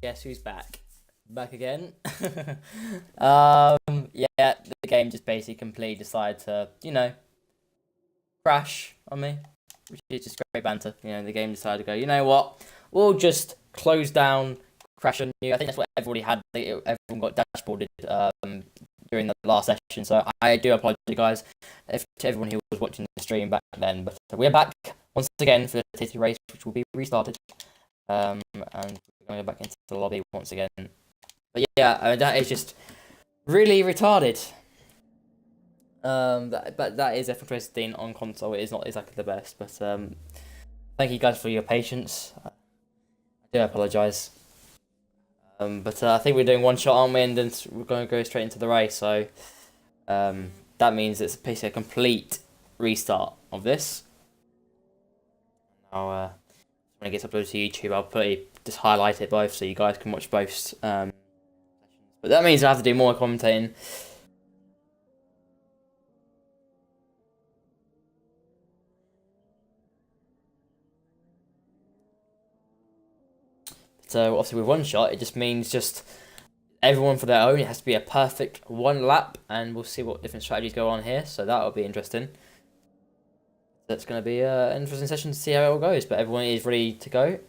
Guess who's back? Back again. Yeah, the game just basically completely decided to, crash on me, which is just great banter. The game decided to go, you know what? We'll just close down, crash on you. I think that's what everybody had. Everyone got dashboarded during the last session. So I do apologize, guys, to everyone who was watching the stream back then. But we're back once again for the Titty race, which will be restarted. And we're going to go back into the lobby once again. But yeah, that is just really retarded. But that is F2016 on console. It is not exactly the best, but thank you guys for your patience. I do apologise. But I think we're doing one shot, aren't we? And then we're going to go straight into the race. So that means it's basically a complete restart of this. Now, when it gets uploaded to YouTube, I'll just highlight it both so you guys can watch both sessions. But that means I have to do more commentating. So obviously with one shot, it just means just everyone for their own. It has to be a perfect one lap, and we'll see what different strategies go on here. So that'll be interesting. That's going to be an interesting session to see how it all goes. But everyone is ready to go.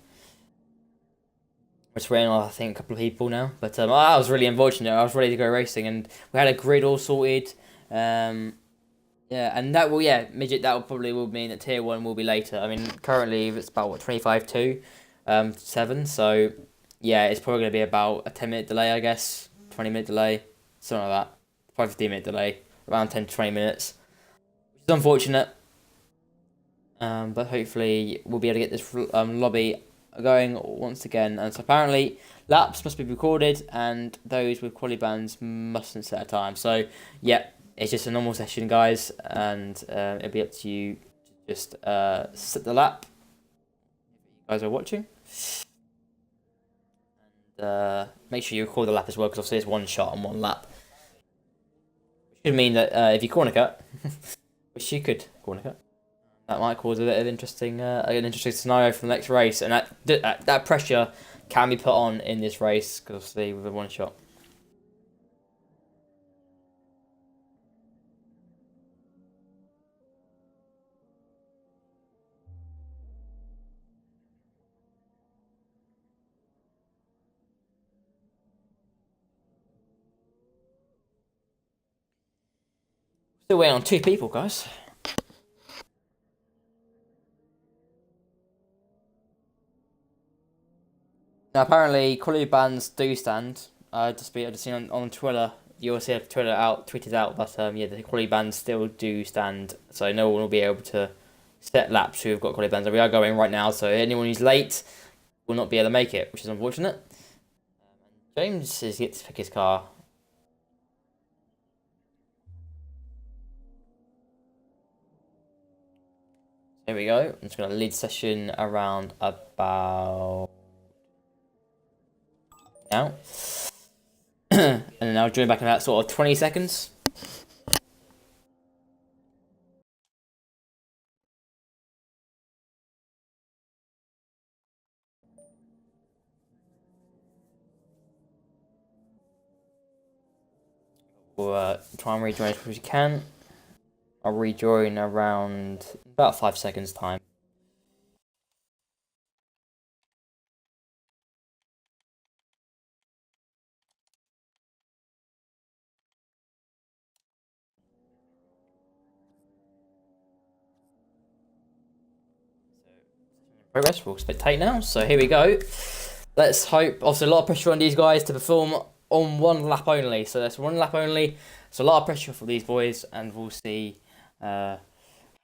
We're just waiting on, I think, a couple of people now. But I was really unfortunate. I was ready to go racing, and we had a grid all sorted. Yeah, and that will, midget. That will probably mean that tier 1 will be later. I mean, currently it's about what 25-2. 7, so yeah, it's probably going to be about a 10-minute delay, I guess, 20-minute delay, something like that, probably 15-minute delay, around 10 to 20 minutes, which is unfortunate, but hopefully we'll be able to get this lobby going once again. And so apparently laps must be recorded, and those with quality bands mustn't set a time. So yeah, it's just a normal session, guys, and it'll be up to you to just set the lap if you guys are watching. And make sure you record the lap as well, because obviously it's one shot on one lap. Which could mean that if you corner cut, which you could corner cut, that might cause a bit of an interesting scenario for the next race. And that pressure can be put on in this race, because obviously with a one shot. Still waiting on 2 people, guys. Now, apparently, quality bands do stand. I've just seen on Twitter. You will see tweeted out that yeah, the quality bands still do stand. So no one will be able to set laps who've got quality bands. And we are going right now, so anyone who's late will not be able to make it, which is unfortunate. James is yet to pick his car. Here we go. I'm just going to lead session around about now. And then I'll join back in about sort of 20 seconds. We'll try and rejoin as quick as you can. I'll rejoin around about 5 seconds time. Progress, we'll spectate now. So here we go. Let's hope. Obviously, a lot of pressure on these guys to perform on one lap only. So that's one lap only. So a lot of pressure for these boys, and we'll see how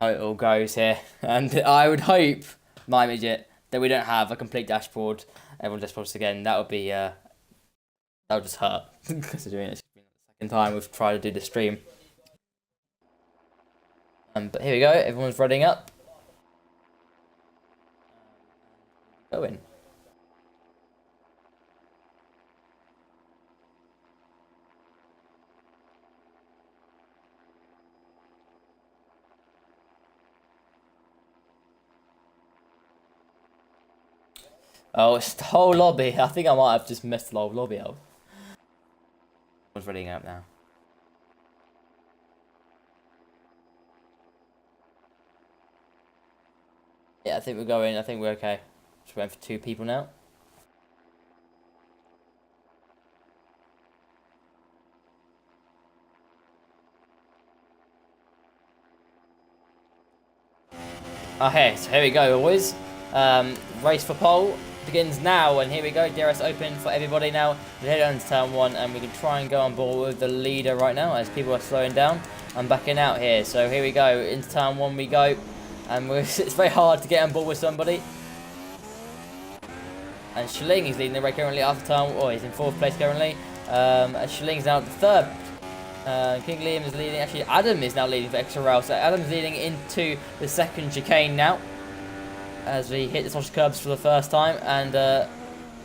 it all goes here. And I would hope, my midget, that we don't have a complete dashboard. Everyone dashboards again. That would be that would just hurt. Considering it's been the second time we've tried to do the stream. But here we go. Everyone's running up. Going. Oh, it's the whole lobby. I think I might have just messed the whole lobby up. I was reading out now. Yeah, I think we're going. I think we're okay. Just waiting for 2 people now. Okay, so here we go, boys. Race for pole begins now, and here we go. DRS open for everybody now. We're heading on to turn 1, and we can try and go on board with the leader right now as people are slowing down. I'm backing out here, so here we go. Into turn 1 we go, and it's very hard to get on board with somebody. And Schling is leading the race currently after turn. Oh, he's in 4th place currently. And Schling's now at the 3rd. King Liam is leading. Actually, Adam is now leading for extra rail. So Adam's leading into the 2nd chicane now, as we hit the sausage curbs for the first time and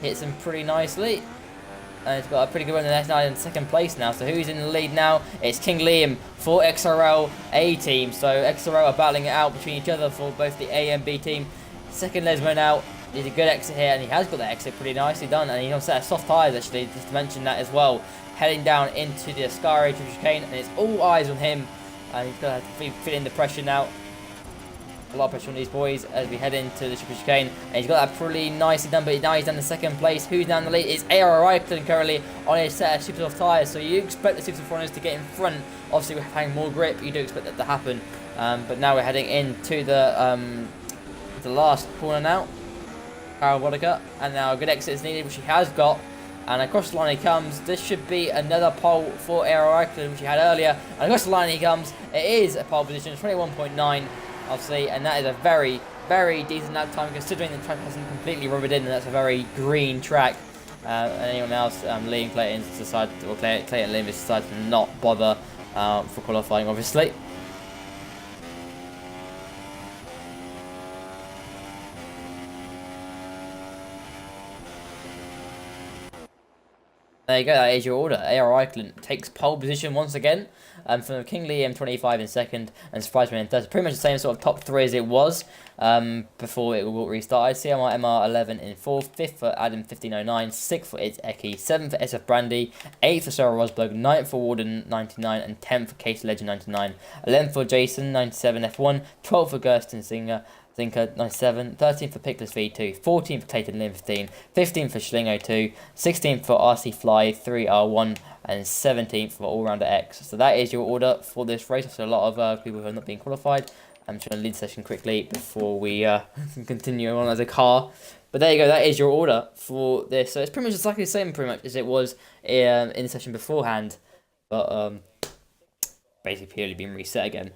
hits them pretty nicely. And he's got a pretty good run in the next night in 2nd place now. So who's in the lead now? It's King Liam for XRL A team. So XRL are battling it out between each other for both the A and B team. 2nd Lesmo now. He's a good exit here, and he has got the exit pretty nicely done. And he's on a set of soft tyres, actually, just to mention that as well. Heading down into the Ascari chicane, and it's all eyes on him. And he's going to be feeling the pressure now. A lot of pressure on these boys as we head into the chicane. And he's got that pretty nicely done, but now he's down in 2nd place. Who's down the lead? It's AR Reichland currently on his set of super soft tyres. So you expect the super soft runners to get in front. Obviously, we're having more grip. You do expect that to happen. But now we're heading into the last corner now. Wadaka, and now a good exit is needed, which he has got, and across the line he comes. This should be another pole for Aero Reichland, which he had earlier, and across the line he comes. It is a pole position, 21.9 obviously, and that is a very, very decent lap time considering the track hasn't completely rubbered in, and that's a very green track. And anyone else, Liam Clayton decided, or Clayton Liam decided to not bother for qualifying, obviously. There you go, that is your order. AR Reichland takes pole position once again, from King Liam 25 in 2nd, and Surprise in 3rd. Pretty much the same sort of top 3 as it was before it restarted. CMR MR 11 in 4th, 5th for Adam 1509, 6th for It's Eki, 7th for SF Brandy, 8th for Sarah Rosberg, 9th for Warden 99, and 10th for Casey Legend 99, 11th for Jason 97 F1, 12th for Gersten Zinker 97, 13th for Pickless V2, 14th for Clayton Lim 15, 15th for Schlingo 2, 16th for RC Fly 3R1, and 17th for All Rounder X. So that is your order for this race. So a lot of people who are not being qualified. I'm just going to lead the session quickly before we continue on as a car. But there you go, that is your order for this. So it's pretty much exactly the same pretty much as it was in the session beforehand. But basically purely been reset again.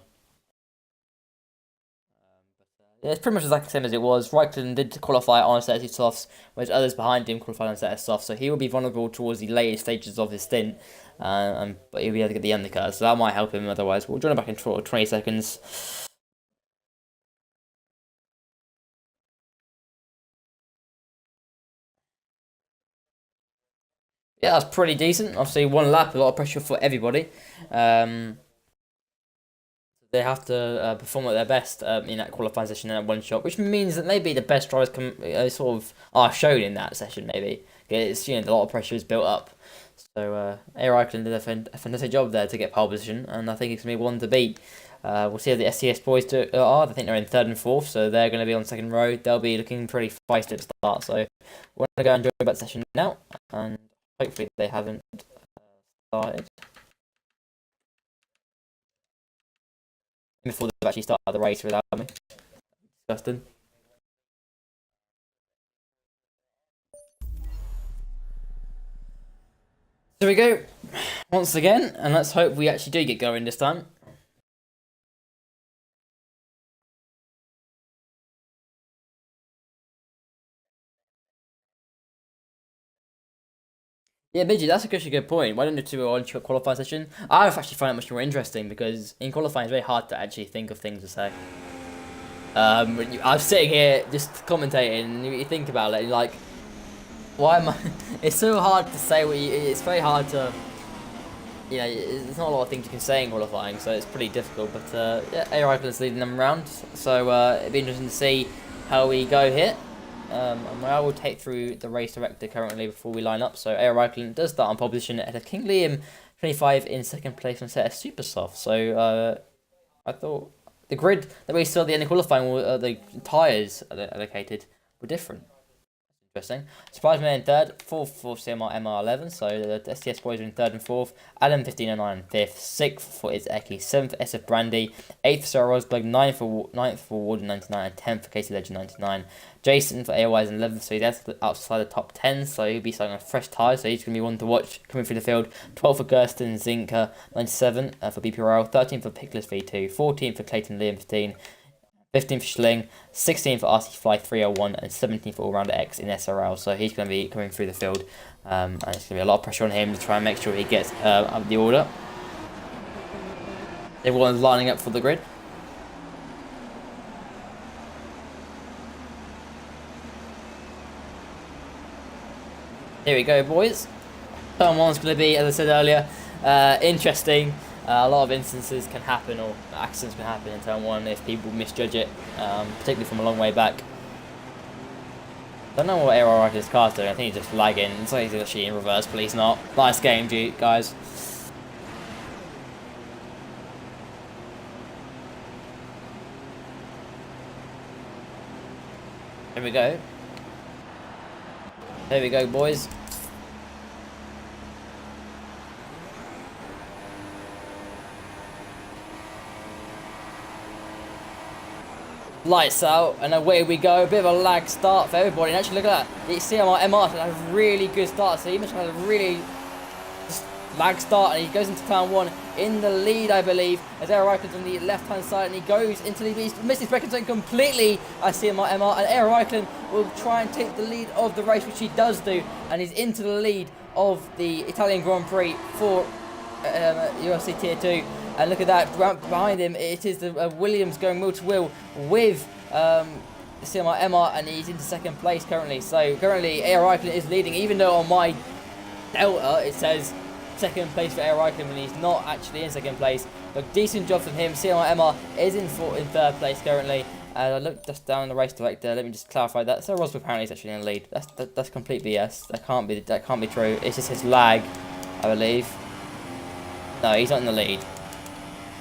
Yeah, it's pretty much exactly the same as it was. Reichland did qualify on a set of softs, whereas others behind him qualified on a set of softs, so he will be vulnerable towards the later stages of his stint, but he'll be able to get the undercut, so that might help him otherwise. We'll join him back in 20 seconds. Yeah, that's pretty decent. Obviously, 1 lap, a lot of pressure for everybody. They have to perform at their best in that qualifying session in that 1 shot, which means that maybe the best drivers sort of are shown in that session. Maybe it's a lot of pressure is built up. So Air Reichland did a fantastic job there to get pole position, and I think it's gonna be one to beat. We'll see how the SCS boys are. I think they're in 3rd and 4th, so they're going to be on 2nd row. They'll be looking pretty feisty at the start. So we're going to go and enjoy that session now, and hopefully they haven't started before they've actually started the race without me. Disgusting. So we go once again, and let's hope we actually do get going this time. Yeah, Midget, that's actually a good point. Why don't you do a qualifying session? I actually find it much more interesting because in qualifying it's very hard to actually think of things to say. I'm sitting here just commentating, and you think about it, and you're like, why am I? It's so hard to say it's very hard to. There's not a lot of things you can say in qualifying, so it's pretty difficult. But yeah, A. Reichland's leading them around, so it'd be interesting to see how we go here. And I will take through the race director currently before we line up. So Air Raikkonen does start on pole position ahead of King Liam, 25 in second place and set a super soft. So I thought the grid that we saw at the end of qualifying, the tyres allocated, were different. Interesting. Surprise Man in third, fourth for CMR MR11, so the STS boys are in third and fourth. Adam 1509 in fifth, sixth for is Eki, seventh for SF Brandy, eighth for Sarah Rosberg, ninth for Warden 99, and 10th for Casey Legend 99. Jason for AOY's in 11th, so he's outside the top 10, so he'll be starting on fresh tyres, so he's going to be one to watch coming through the field. 12th for Gersten Zinker, 97 for BP Royal, 13th for Pickless V2, 14th for Clayton Liam 15. 15th for Schling, 16th for RC Fly 301, and 17th for All-Rounder X in SRL. So he's going to be coming through the field, and it's going to be a lot of pressure on him to try and make sure he gets up the order. Everyone's lining up for the grid. Here we go, boys. Turn one's going to be, as I said earlier, interesting. A lot of instances can happen, or accidents can happen in turn one if people misjudge it, particularly from a long way back. I don't know what Aero Riker's car's doing. I think he's just lagging. It's like he's actually in reverse, but he's not. Nice game, guys. Here we go. There we go, boys. Lights out, and away we go. A bit of a lag start for everybody. And actually, look at that. The CMR MR had a really good start. So he must have had a really lag start, and he goes into turn one in the lead, I believe, as Aero Raikkonen's on the left-hand side, and he goes into the lead. He's missed his braking zone completely. I see MR, and Aero Raikkonen will try and take the lead of the race, which he does do, and he's into the lead of the Italian Grand Prix for ULC Tier 2. And look at that, behind him, it is the Williams going wheel to wheel with CMR MR, and he's into second place currently. So currently, Aero Raikkonen is leading, even though on my Delta it says second place for Aero Raikkonen, and he's not actually in second place. But decent job from him. CMR MR is in third place currently. I looked just down the race director. Let me just clarify that. So Rosberg apparently is actually in the lead. That's complete BS. That can't be true. It's just his lag, I believe. No, he's not in the lead.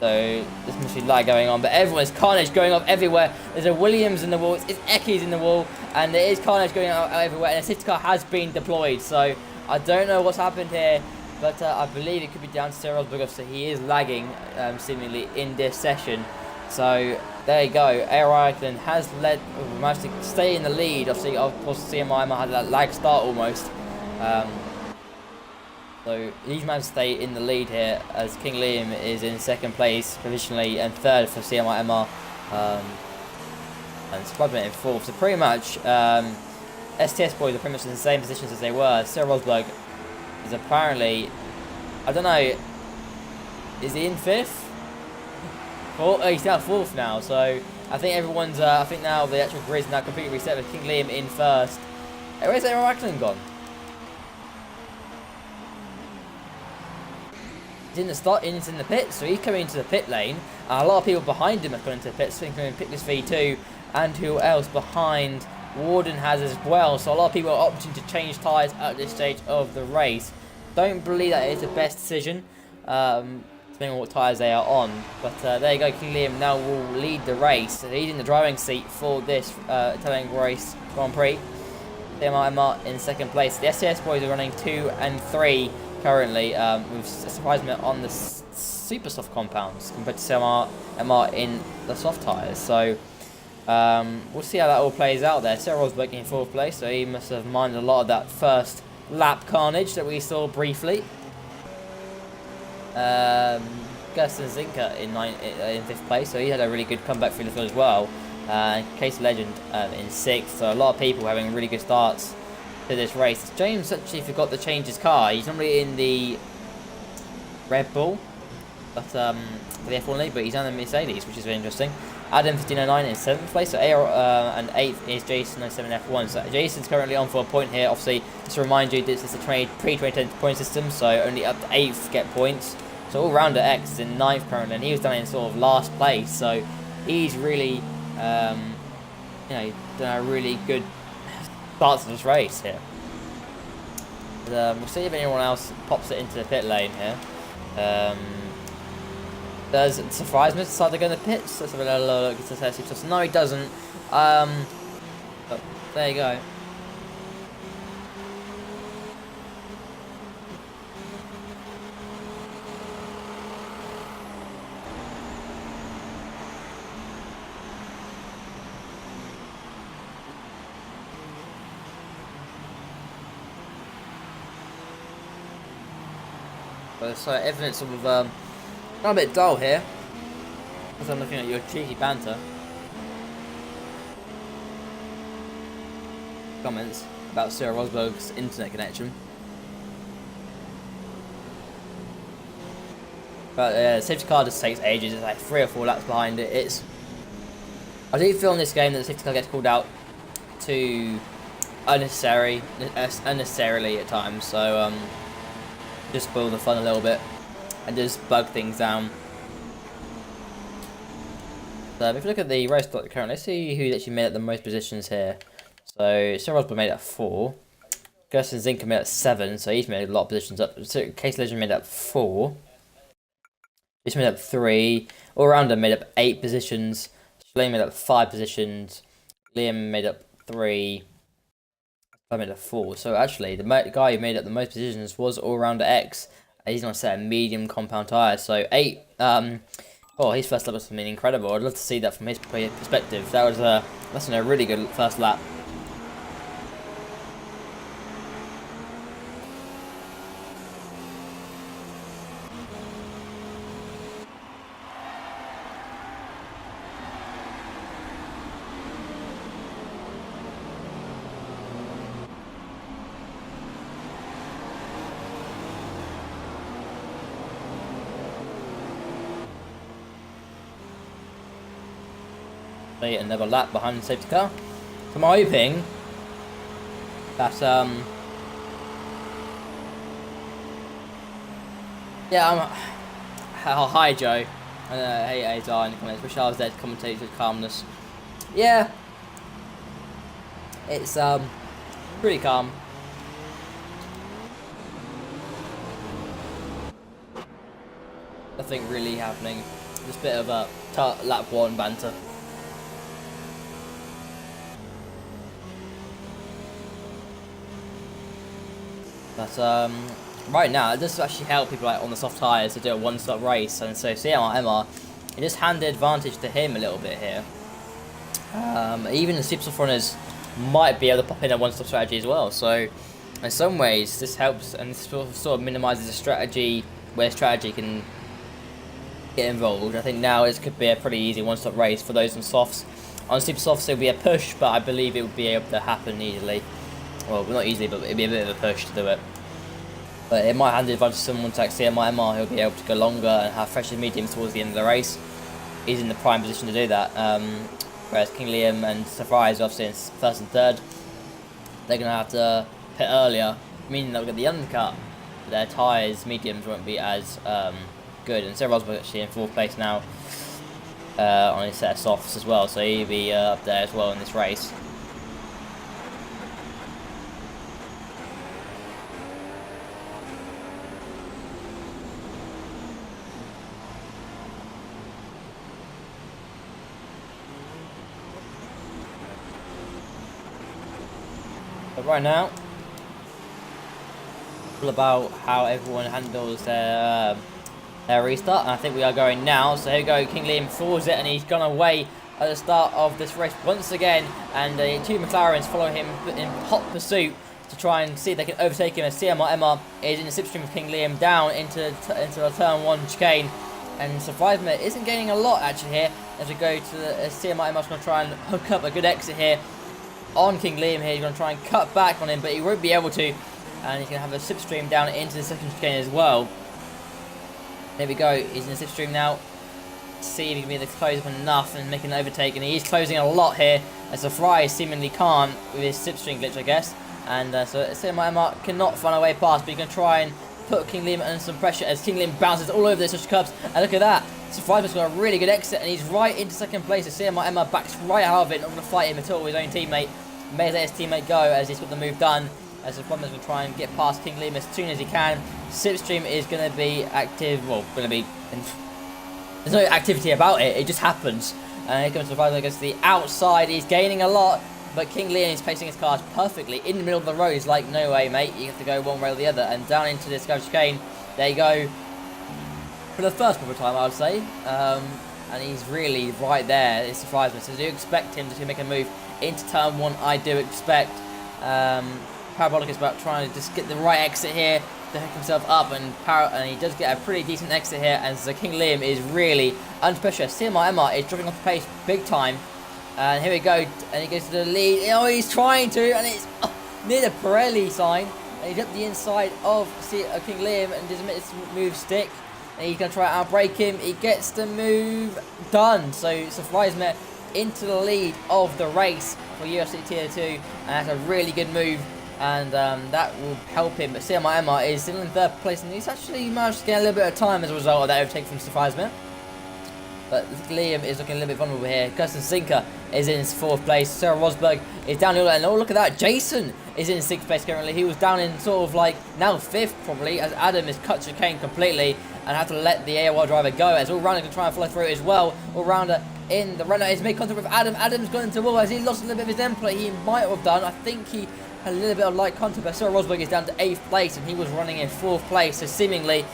So there's must be lag going on, but everyone's carnage going off everywhere. There's a Williams in the wall, it's Eki's in the wall, and there is carnage going out everywhere, and a safety car has been deployed. So I don't know what's happened here, but I believe it could be down to Sarah Rosberg, so he is lagging seemingly in this session. So there you go. Aero Raikkonen has managed to stay in the lead. Obviously, of course, CMI had that lag start almost. So he's managed to stay in the lead here, as King Liam is in second place provisionally, and third for CMI MR, and Spudman in fourth. So pretty much STS boys are pretty much in the same positions as they were. Sarah Rosberg is apparently, I don't know, is he in fifth? Oh, he's now fourth now. So I think everyone's, I think now the actual grid is now completely reset with King Liam in first. Where's Aero Raikkonen gone? He's in the pit, so he's coming into the pit lane. A lot of people behind him have gone into the pits, including Pickless V2, and who else behind Warden has as well. So a lot of people are opting to change tyres at this stage of the race. Don't believe that it's the best decision, depending on what tyres they are on. But there you go, King Liam now will lead the race. So he's in the driving seat for this Italian race Grand Prix. CMR in second place. The SCS boys are running 2 and 3 currently, with surprisement on the super soft compounds compared to CMR in the soft tyres. So we'll see how that all plays out there. Sarah Rosberg in fourth place, so he must have minded a lot of that first lap carnage that we saw briefly. Gersten Zinker in fifth place, so he had a really good comeback through the field as well. Case Legend in sixth, so a lot of people having really good starts to this race. James actually forgot to change his car. He's normally in the Red Bull, but for the F1 League, but he's on the Mercedes, which is very interesting. Adam 1509 in 7th place, so and 8th is Jason 97 F1. So Jason's currently on for a point here. Obviously, just to remind you, this is a pre-2010 point system, so only up to 8th get points. So all-rounder X is in 9th currently, and he was down in sort of last place. So he's really, done a really good starts of this race here. But, we'll see if anyone else pops it into the pit lane here. Does Surprise Me decide to go in the pits? Let's have a little look at the test. No, he doesn't. But there you go. So everything's sort of gone a bit dull here, as I'm looking at your cheeky banter. Comments about Sarah Rosberg's internet connection. But the safety car just takes ages. It's like 3 or 4 laps behind it. I do feel in this game that the safety car gets called out too unnecessarily at times. So just spoil the fun a little bit and just bug things down. So if you look at the race clock currently, let's see who actually made up the most positions here. So Sarah Rosberg made up 4. Gersten Zinker made up 7, so he's made a lot of positions up. So Case Legend made up 4. He's made up 3. All-rounder made up 8 positions. Shalane made up 5 positions. Liam made up 3. I made up 4. So actually, the guy who made up the most positions was All-Rounder X. He's on a set of medium compound tyres. So 8. Oh, his first lap must have been incredible. I'd love to see that from his perspective. That was that's a really good first lap. Another lap behind the safety car. So I'm hoping that yeah, hi Joe. Hey Dar in the comments. Wish I was there to commentate with calmness. Yeah, it's pretty calm. Nothing really happening. Just a bit of a lap 1 banter. But right now, it does actually help people like on the soft tyres to do a one-stop race, and so CMR it just handed advantage to him a little bit here. Even the super soft runners might be able to pop in a one-stop strategy as well. So in some ways, this helps and this sort of minimises the strategy where strategy can get involved. I think now it could be a pretty easy one-stop race for those on softs. On super softs, it'll be a push, but I believe it would be able to happen easily. Well, not easily, but it'd be a bit of a push to do it. But it might hand the advantage to someone like CMR. He'll be able to go longer and have fresher mediums towards the end of the race. He's in the prime position to do that. Whereas King Liam and Surprise, obviously in first and third, they're going to have to pit earlier, meaning they'll get the undercut. But their tyres, mediums, won't be as good. And Sarah Rosberg actually in 4th place now on his set of softs as well, so he'll be up there as well in this race. But right now, all about how everyone handles their restart, and I think we are going now. So here we go, King Liam falls it, and he's gone away at the start of this race once again, and the 2 McLarens follow him in hot pursuit to try and see if they can overtake him, as CMR is in the slipstream of King Liam down into the turn 1 chicane, and Surprise Me isn't gaining a lot actually here as we go to the CMR is going to try and hook up a good exit here on King Liam here. He's going to try and cut back on him, but he won't be able to, and he's going to have a slipstream down into the second chicane as well. There we go, he's in the slipstream now. See if he can be able to close up enough and make an overtake, and he's closing a lot here, as the Fry seemingly can't with his slipstream glitch, I guess. And so CMR cannot find a way past, but he's going to try and put King Liam under some pressure as King Liam bounces all over the switch curbs. And look at that, Survivor's got a really good exit, and he's right into second place as CMR backs right out of it, not going to fight him at all, his own teammate. may let his teammate go as he's got the move done. As the Bombers will try and get past King Liam as soon as he can. Slipstream is going to be active. Well, going to be. There's no activity about it. It just happens. And here comes Survivor against the outside. He's gaining a lot. But King Liam is placing his cars perfectly in the middle of the road. He's like, no way, mate. You have to go one way or the other. And down into this Scourge Chicane. There you go. For the first proper time, I would say. And he's really right there. It surprised me. So I do expect him to make a move into turn 1. I do expect. Parabolic is about trying to just get the right exit here to hook himself up, and he does get a pretty decent exit here, and so King Liam is really under pressure. CMR is dropping off the pace big time, and here we go, and he goes to the lead. Oh, he's trying to, and it's near the Pirelli sign, and he's up the inside of King Liam, and doesn't make this move stick, and he's going to try to outbrake him. He gets the move done, so surprise me into the lead of the race for UFC Tier 2, and that's a really good move. And that will help him. But CMR is still in 3rd place, and he's actually managed to get a little bit of time as a result of that overtake from Surprisement. But Liam is looking a little bit vulnerable here. Kirsten Sinker is in 4th place. Sarah Rosberg is down here. And oh, look at that. Jason is in 6th place currently. He was down in sort of like now 5th probably, as Adam has cut chicane completely and had to let the AOR driver go. As All-Rounder can try and follow through as well. All-Rounder in the runner is made contact with Adam. Adam's gone into the wall as he lost a little bit of his end play. He might have done. I think he a little bit of light contact, but Sarah Rosberg is down to 8th place, and he was running in 4th place, so seemingly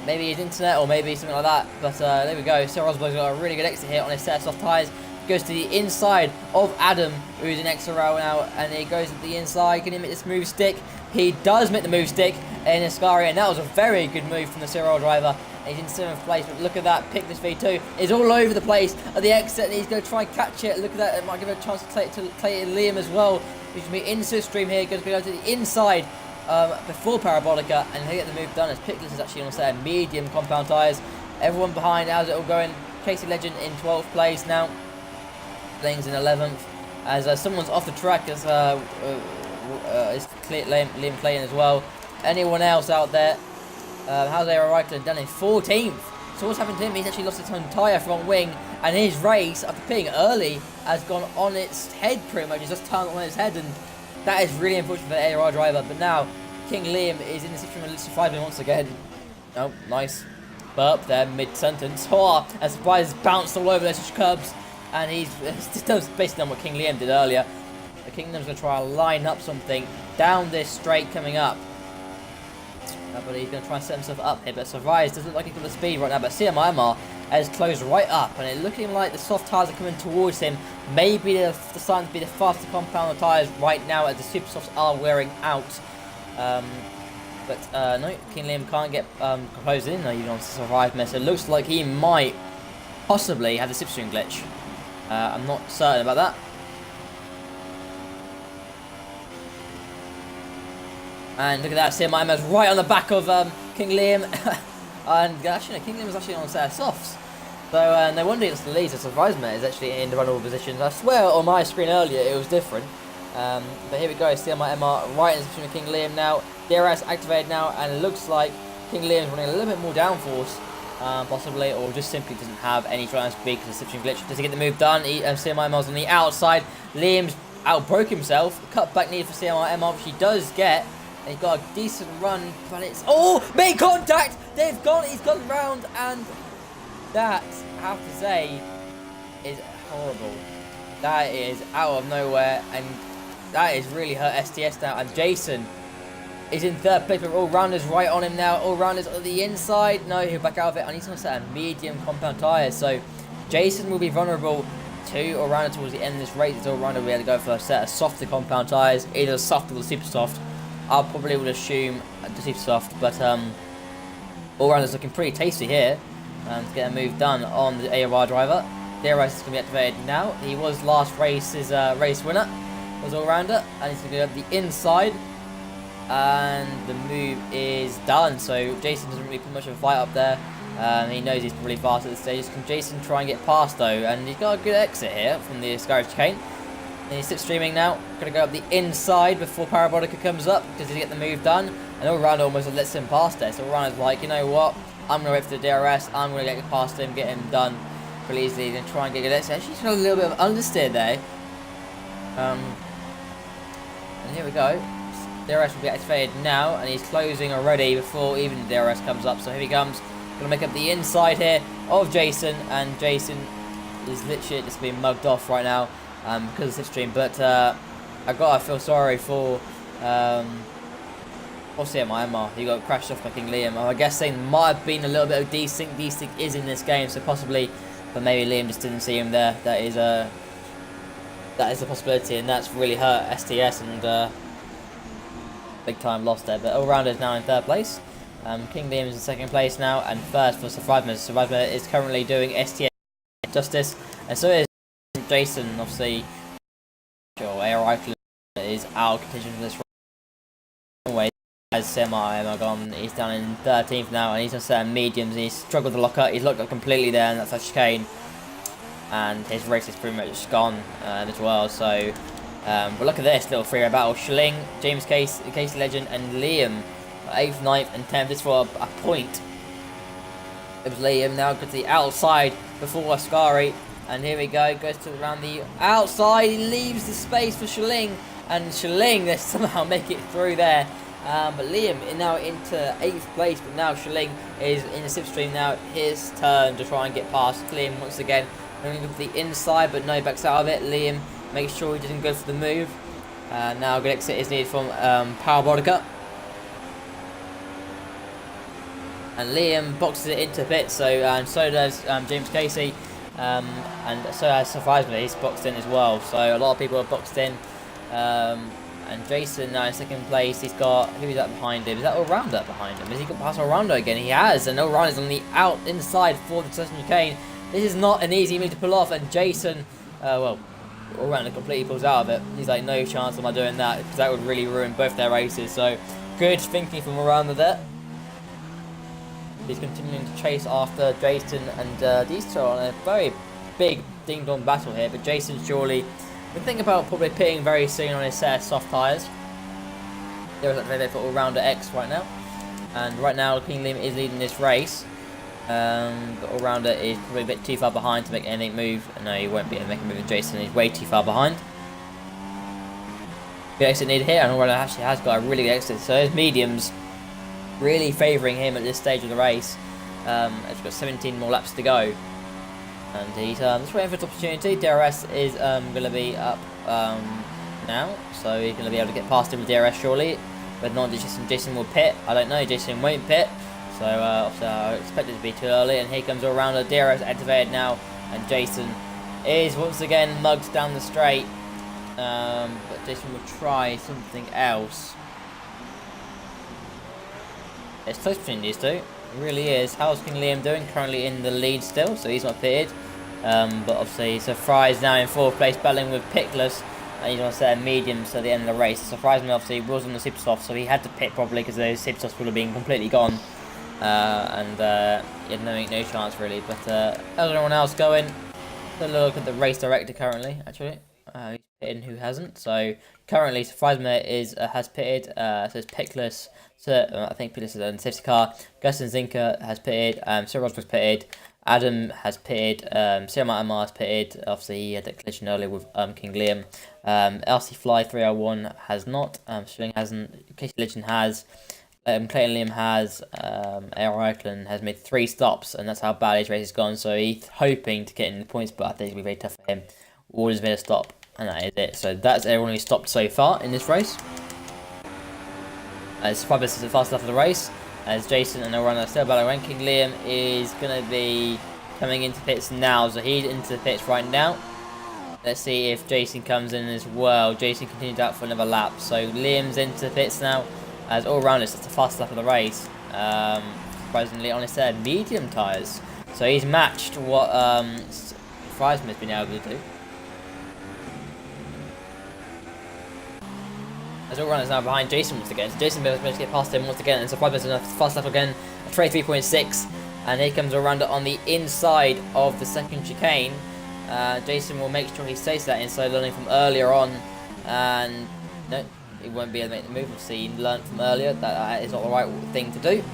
maybe his internet or maybe something like that. But there we go. Sarah Rosberg's got a really good exit here on his set of soft tyres. Goes to the inside of Adam, who's in extra row now, and he goes to the inside. Can he make this move stick? He does make the move stick in Ascari, and that was a very good move from the Cyril driver. He's in 7th place, but look at that. Pick this V2 is all over the place at the exit, and he's going to try and catch it. Look at that. It might give it a chance to play it to Liam as well. He's going to be in Slipstream here. Going to go to the inside before Parabolica, and he'll get the move done as Pickless is actually on a set of medium compound tyres. Everyone behind, how's it all going? Casey Legend in 12th place now. Lane's in 11th. As someone's off the track, as is Liam Clayton as well. Anyone else out there? How's Aaron Wrighton done in 14th? So what's happened to him? He's actually lost his entire front wing, and his race, after being early, has gone on its head pretty much. He's just turned on its head, and that is really unfortunate for the AR driver. But now, King Liam is in the situation where surprised me once again. Oh, nice burp there, mid-sentence. Oh, and Surprise bounced all over those curbs, and he's basically done what King Liam did earlier. The Kingdom's going to try and line up something down this straight coming up. But he's going to try and set himself up here. But Surprise doesn't look like he's got the speed right now. But CMIMR has closed right up, and it's looking like the soft tyres are coming towards him. Maybe they're starting to be the faster compound tyres right now as the super softs are wearing out. No, King Liam can't get closed in even on Survive mess. So it looks like he might possibly have the slipstream glitch. I'm not certain about that. And look at that, CMIMR's right on the back of King Liam. And actually, no, King Liam was actually on a set of softs. So no wonder he lost the lead. So Surprise Mate is actually in the runnable positions. I swear on my screen earlier it was different. But here we go, CMIMR right in the position with King Liam now. DRS activated now, and it looks like King Liam's running a little bit more downforce, possibly, or just simply doesn't have any trying speed because of the slipstream glitch. Does he get the move done? CMIMR's on the outside. Liam's outbroke himself. Cut back needed for CMIMR, which he does get. And he's got a decent run, but it's... Oh! Made contact! He's gone round, and that, I have to say, is horrible. That is out of nowhere, and that is really hurt STS now. And Jason is in third place, but All-Rounder's right on him now. All-Rounder's on the inside. No, he'll back out of it, and he's on a set of medium compound tyres. So Jason will be vulnerable to All-Rounder towards the end of this race. It's All-Rounder will be able to go for a set of softer compound tyres, either soft or the super soft. I probably would assume the super soft, but All-Rounder's looking pretty tasty here. And to get a move done on the AOR driver. The AOR is going to be activated now. He was last race's race winner, was All-Rounder, and he's going to go up the inside. And the move is done. So Jason doesn't really put much of a fight up there. He knows he's probably fast at this stage. Can Jason try and get past though? And he's got a good exit here from the Scourge Chicane. And he's slipstreaming now. Going to go up the inside before Parabolica comes up because he get the move done. And All-Rounder almost lets him past there. So All-Rounder's like, you know what? I'm going to wait for the DRS. I'm going to get past him, get him done pretty easily. Then try and get a good exit. Actually, he's got a little bit of understeer there. And here we go. DRS will be activated now, and he's closing already before even the DRS comes up. So here he comes. Gonna make up the inside here of Jason, and Jason is literally just being mugged off right now because of the slipstream. But I feel sorry for obviously MR. He got crashed off by King Liam. I guess saying might have been a little bit of desync. Desync is in this game, so possibly, but maybe Liam just didn't see him there. That is a possibility, and that's really hurt STS, and big time loss there. But all round is now in third place. King Liam is in second place now, and first for Survivor. Survivor is currently doing STS justice, and so is Jason. Obviously, Air Eichler is out of contention for this way. As Semi gone, he's down in 13th now, and he's on certain mediums. And he's struggled to lock up. He's locked up completely there, and that's a chicane. And his race is pretty much gone as well. So, but look at this little three-way battle: Schling, James Casey Legend, and Liam, 8th, 9th, and 10th. This for a point. It was Liam now to the outside before Ascari, and here we go. Goes to around the outside. He leaves the space for Schling, and Schling they somehow make it through there. But Liam is now into 8th place, but now Schling is in the slipstream now. His turn to try and get past Liam once again. Going to the inside, but no, backs out of it. Liam makes sure he doesn't go for the move. Now a good exit is needed from Parabolica. And Liam boxes it into pit, and so does James Casey. And so has Surprisingly, he's boxed in as well. So a lot of people are boxed in. And Jason now in second place. He's got, who's that behind him? Is that All-Rounder behind him? Has he got past All-Rounder again? He has, and All-Rounder's on the inside for the Session Chicane. This is not an easy move to pull off, and Jason, well, All-Rounder completely pulls out of it. He's like, no chance am I doing that, because that would really ruin both their races. So, good thinking from All-Rounder there. He's continuing to chase after Jason, and these two are on a very big ding-dong battle here, but Jason surely we think about probably pitting very soon on his set of soft tyres. There is that for All-Rounder X right now. And right now, King Liam is leading this race. But All-Rounder is probably a bit too far behind to make any move. No, he won't be able to make a move with Jason. He's way too far behind. Good exit needed here, and All-Rounder actually has got a really good exit. So his mediums really favouring him at this stage of the race. He's got 17 more laps to go. And he's just waiting for his opportunity. DRS is going to be up now, so he's going to be able to get past him with DRS surely. But not Jason will pit. I don't know. Jason won't pit, so I expect it to be too early. And here comes All-Rounder. DRS activated now, and Jason is once again mugged down the straight. But Jason will try something else. It's close between these two. It really is. How's King Liam doing? Currently in the lead still, so he's not pitted. But obviously, Fry's now in 4th place, battling with Pickless. And he's on a set of mediums at the end of the race. Surprisingly, obviously, he was on the super soft, so he had to pit probably because those super softs would have been completely gone. And he had no chance really. But everyone else going. Let's look at the race director currently, actually. Who's pitted and who hasn't. So currently, Surprisingly has pitted. So it's Pickless. So I think Pickless is in the safety car. Gus and Zinka has pitted. Sir Rosberg's pitted. Adam has pitted. Sir Amar has pitted. Obviously, he had that collision earlier with King Liam. LC Fly 301 has not. Schilling hasn't. Casey Legend has. Clayton Liam has. Air Eichland has made 3 stops, and that's how bad his race has gone. So he's hoping to get in the points, but I think it'll be very tough for him. All has made a stop, and that is it. So that's everyone who's stopped so far in this race. As Fabulous is the fast lap of the race, as Jason and All-Rounder still battling. King Liam is going to be coming into pits now, so he's into the pits right now. Let's see if Jason comes in as well. Jason continues out for another lap, so Liam's into the pits now, as All-Rounder is the fast lap of the race. Surprisingly on his set of medium tyres, so he's matched what Friesman has been able to do. As All-Rounder is now behind Jason once again. So Jason managed to get past him once again, and Surprise is in a fast lap again, 23.6. And here comes All-Rounder on the inside of the second chicane. Jason will make sure he stays that inside, learning from earlier on. And no, he won't be able to make the move. We'll see, he learned from earlier that is not the right thing to do.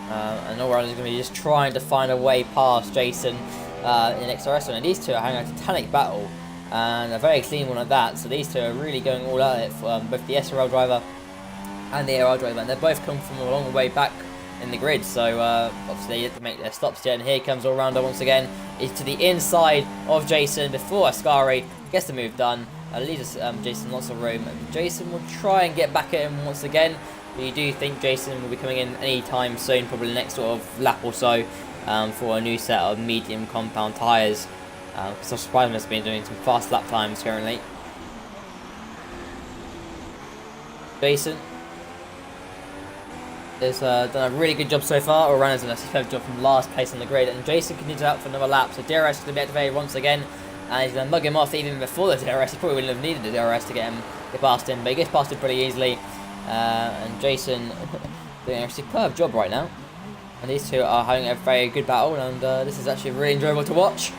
And All-Rounder is going to be just trying to find a way past Jason in XRS. And these two are having a titanic battle. and a very clean one at that. So these two are really going all at it, for, both the SRL driver and the ARL driver, and they both come from a long way back in the grid, so obviously they have to make their stops yet. And here comes all-rounder once again. Is to the inside of Jason before Ascari gets the move done. Leaves Jason lots of room. Jason will try and get back at him once again, but you do think Jason will be coming in anytime soon, probably next sort of lap or so, for a new set of medium compound tyres. Because Spider-Man has been doing some fast lap times currently. Jason has done a really good job so far. All-rounder's done a superb job from last place on the grid, and Jason continues out for another lap. So DRS is going to be activated once again, and he's going to mug him off even before the DRS. He probably wouldn't have needed the DRS to get past him, but he gets past him pretty easily. And Jason doing a superb job right now. And these two are having a very good battle, and this is actually really enjoyable to watch.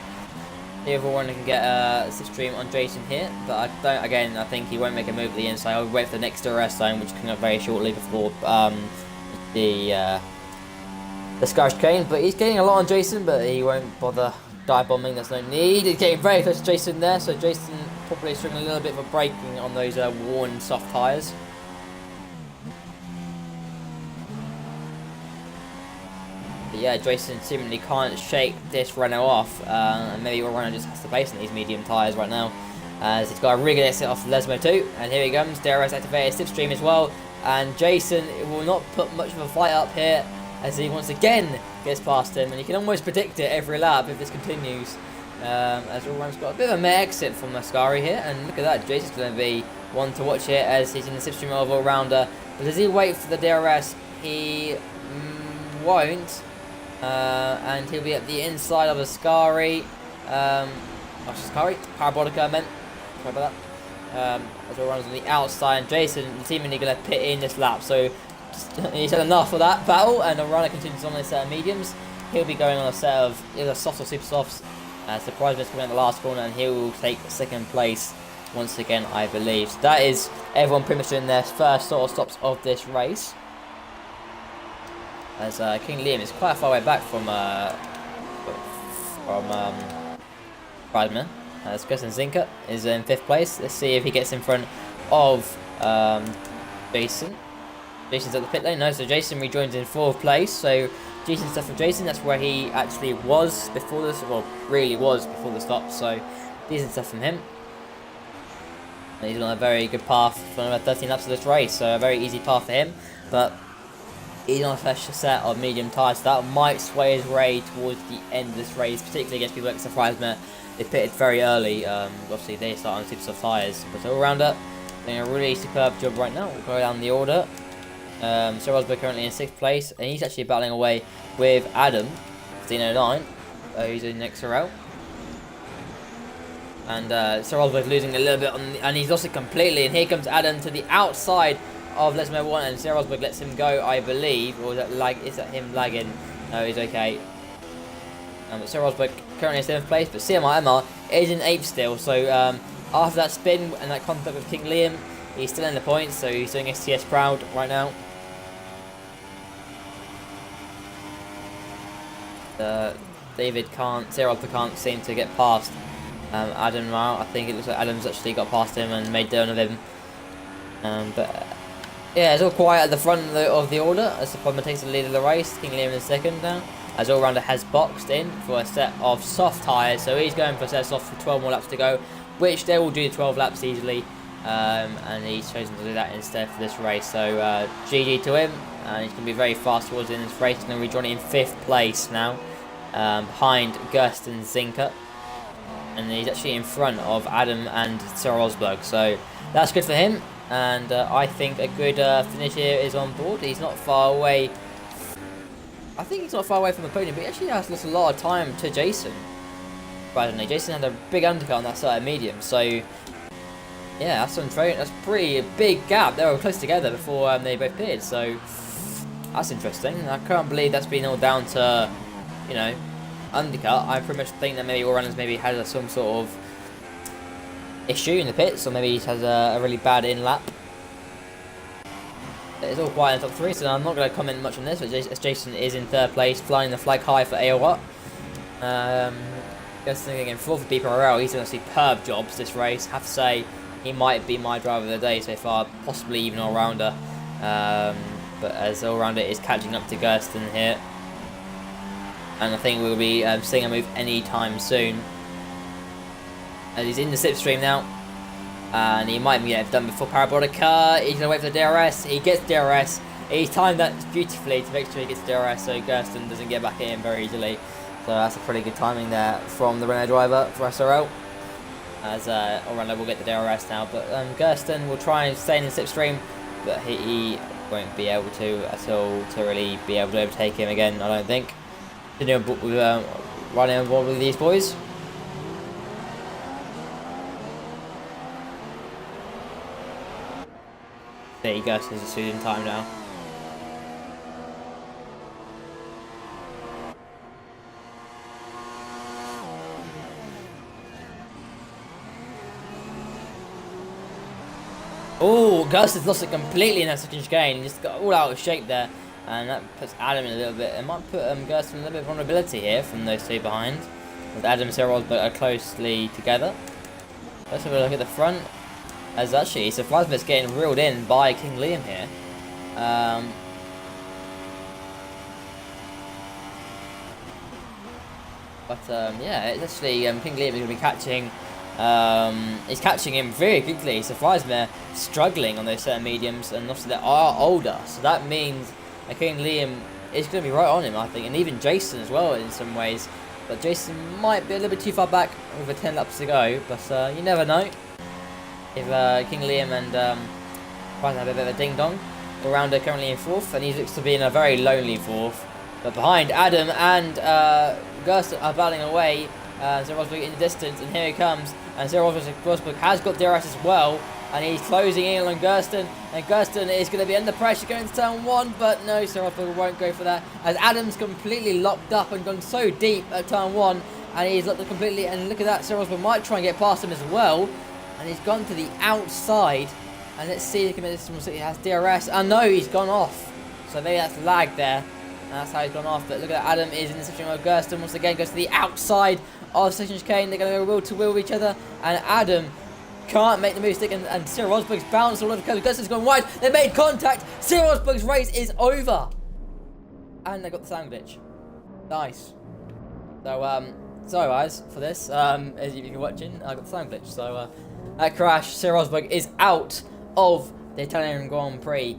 The other one can get a slipstream on Jason here, but I think he won't make a move to the inside. I'll wait for the next DRS zone, which can come very shortly before the Sky Chicane. But he's getting a lot on Jason, but he won't bother dive bombing. There's no need. He's getting very close to Jason there, so Jason probably struggling a little bit for braking on those worn soft tyres. But yeah, Jason seemingly can't shake this Renault off, and maybe Renault just has to pace in these medium tyres right now, as he's got a really good exit off Lesmo too. And here he comes, DRS activated, slipstream as well, and Jason will not put much of a fight up here, as he once again gets past him, and you can almost predict it every lap if this continues. As Allround's got a bit of a meh exit from Mascari here, and look at that, Jason's going to be one to watch here as he's in the slipstream of Allrounder. But does he wait for the DRS? He won't. And he'll be at the inside of Ascari. Ascari? Parabolica, I meant. Sorry about that. As well runs on the outside, and Jason seemingly going to pit in this lap. So he's had enough of that battle, and the runner continues on a set of mediums. He'll be going on a set of either softs or super softs. Surprise is coming at the last corner, and he will take second place once again, I believe. So that is everyone pretty much doing their first sort of stops of this race. As King Liam is quite a far way back from Friedman. As Gustin Zinker is in 5th place. Let's see if he gets in front of Jason. Jason's at the pit lane. No, so Jason rejoins in 4th place. So decent stuff for Jason. That's where he actually was before this. Well, really was before the stop. So decent stuff from him. And he's on a very good path for another 13 laps of this race. So a very easy path for him. But he's on a special set of medium tyres, so that might sway his way towards the end of this race, particularly against people like Surprisement. They pitted very early, obviously they start on super soft tyres, but all-rounder doing a really superb job right now. We'll go down the order. Sir Rosberg currently in 6th place, and he's actually battling away with Adam, 1509, who's in next row. And Sir Rosberg losing a little bit, and he's lost it completely, and here comes Adam to the outside of Lesmo 1, and Sarah Rosberg lets him go, I believe, or is that him lagging? No, he's okay. Sarah Rosberg currently in 7th place, but CMR is in 8th still, so after that spin and that contact with King Liam, he's still in the points, so he's doing STS proud right now. Sarah Rosberg can't seem to get past Adam now. I think it looks like Adam's actually got past him and made done of him. But yeah, it's all quiet at the front of the order as the Podman takes the lead of the race. King Liam in 2nd now, as All-Rounder has boxed in for a set of soft tyres, so he's going for a set of soft for 12 more laps to go, which they will do 12 laps easily, and he's chosen to do that instead for this race. So GG to him, and he's going to be very fast towards the end of this race. He's going to be joining in 5th place now, behind Gustin Zinker, and he's actually in front of Adam and Sir Rosberg, so that's good for him. And I think a good finish here is on board. He's not far away. I think he's not far away from the podium, but he actually has lost a lot of time to Jason. Surprisingly, Jason had a big undercut on that side of medium, so yeah, that's pretty big gap. They were close together before they both pitted, so that's interesting. I can't believe that's been all down to, you know, undercut. I pretty much think that maybe all runners maybe had some sort of issue in the pits, or maybe he has a really bad in lap. It's all quiet in the top 3, so I'm not going to comment much on this, but as Jason is in 3rd place, flying the flag high for AOR. Gersten getting 4th for BPRL. He's done a superb jobs this race. I have to say, he might be my driver of the day so far, possibly even all-rounder. But as all-rounder is catching up to Gersten here. And I think we'll be seeing a move anytime soon. As he's in the slipstream now. And he might have done before Parabolica. He's going to wait for the DRS. He gets DRS. He timed that beautifully to make sure he gets DRS so Gersten doesn't get back in very easily. So that's a pretty good timing there from the Renault driver for SRL. As all-rounder will get the DRS now. But Gersten will try and stay in the slipstream. But he won't be able to at all to really be able to overtake him again, I don't think. Running on board with these boys. There you go, so it's a suit in time now. Oh, Gersten's lost it completely in that second chicane. He just got all out of shape there. And that puts Adam in a little bit. It might put Gersten in a little bit of vulnerability here from those two behind. With Adam and Sarah Rosberg are closely together. Let's have a look at the front. As actually, Surprise getting reeled in by King Liam here. Yeah, it's actually King Liam is going to be catching. He's catching him very quickly. Surprise struggling on those certain mediums, and obviously they are older, so that means King Liam is going to be right on him, I think, and even Jason as well in some ways. But Jason might be a little bit too far back with 10 laps to go, but you never know. If King Liam and Surprise have a bit of a ding-dong. All-rounder currently in 4th, and he looks to be in a very lonely 4th. But behind, Adam and Gersten are battling away. Sarah Rosberg in the distance, and here he comes. And Sarah Rosberg has got DRS as well, and he's closing in on Gersten. And Gersten is going to be under pressure going to turn 1, but no, Sarah Rosberg won't go for that. As Adam's completely locked up and gone so deep at turn 1, and he's locked up completely. And look at that, Sarah Rosberg might try and get past him as well. And he's gone to the outside. And let's see if he has DRS. And no, he's gone off. So maybe that's lag there. And that's how he's gone off. But look at that, Adam is in the situation where Gersten once again goes to the outside of section chicane. They're going to go wheel to wheel with each other. And Adam can't make the move stick. And Sarah Rosberg's bounced all over the curve. Gersten's gone wide. They made contact. Sarah Rosberg's race is over. And they got the sound glitch. Nice. So, sorry guys for this. As you're watching, I got the sound glitch. So, that crash, Sarah Rosberg is out of the Italian Grand Prix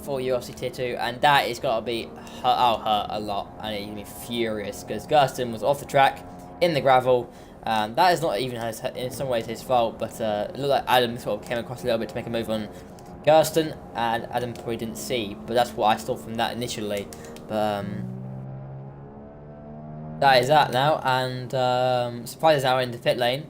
for ULC Tier 2, and that is got to be hurt a lot, and he's going to be furious because Gersten was off the track in the gravel. That is not even in some ways his fault, but it looked like Adam sort of came across a little bit to make a move on Gersten, and Adam probably didn't see, but that's what I saw from that initially. But that is that now, and Surprise is now in the pit lane.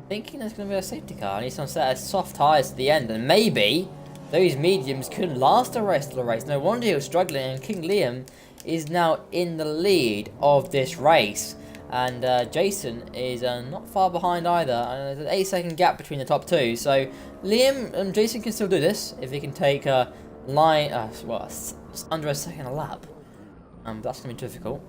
Thinking there's going to be a safety car, and he's going to set a soft tyres to the end, and maybe those mediums could last the rest of the race. No wonder he was struggling, and King Liam is now in the lead of this race, and Jason is not far behind either, and there's an 8-second gap between the top two, so Liam and Jason can still do this if he can take a line, just under a second a lap, that's going to be difficult.